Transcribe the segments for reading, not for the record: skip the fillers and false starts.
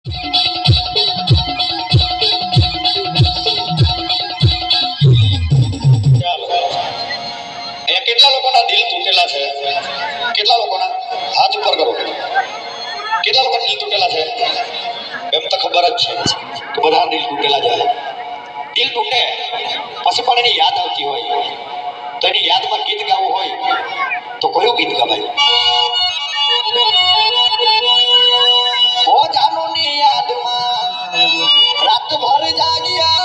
કેટલા લોકોના દિલ તૂટેલા છે? કેટલા લોકોના હાથ ઉપર કરો. કેટલા લોકોના દિલ તૂટેલા છે? એમ તો ખબર જ છે કે બધા દિલ તૂટેલા જાય. દિલ તૂટે પછી પણ એની યાદ આવતી હોય તો એની યાદમાં ગીત ગાવું હોય તો કયું ગીત ગવાય? ઓ જાનુની યાદમાં રાતભર જાગ્યા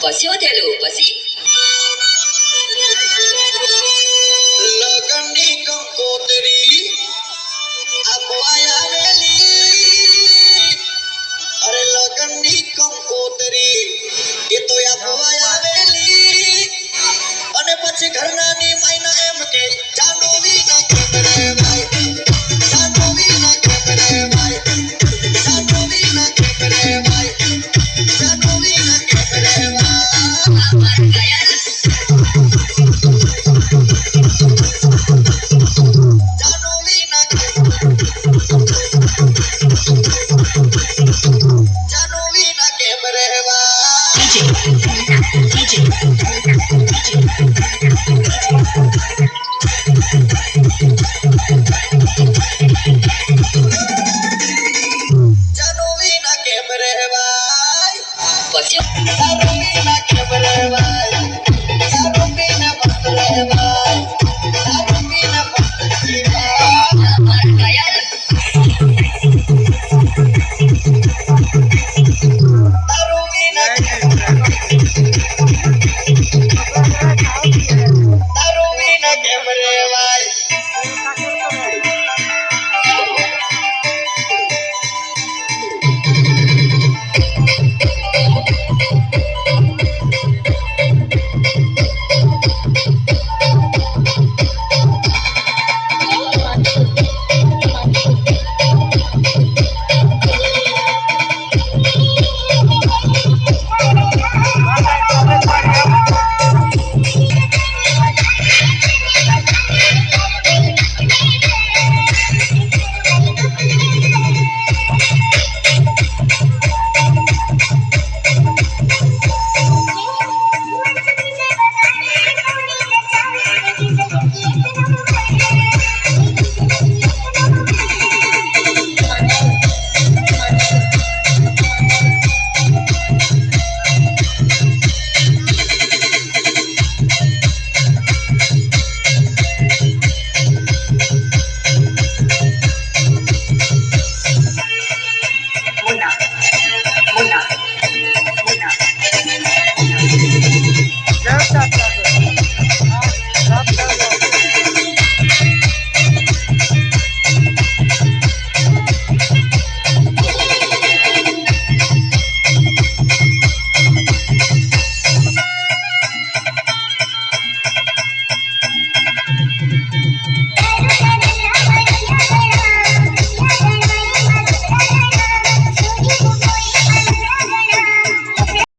પછી થયેલું પછી લગનની કંકોત્રી આપવાયા વેલી. અરે લગનની કંકોત્રી એ તો આપવાયા વેલી. અને પછી ઘરનાની માયના એમ કે જાનોવી ના કેમરે ભાઈ, જાનોવી ના કેમરે ભાઈ, જાનોવી ના કેમરે ભાઈ, જાનોવી ના કેમરે ભાઈ.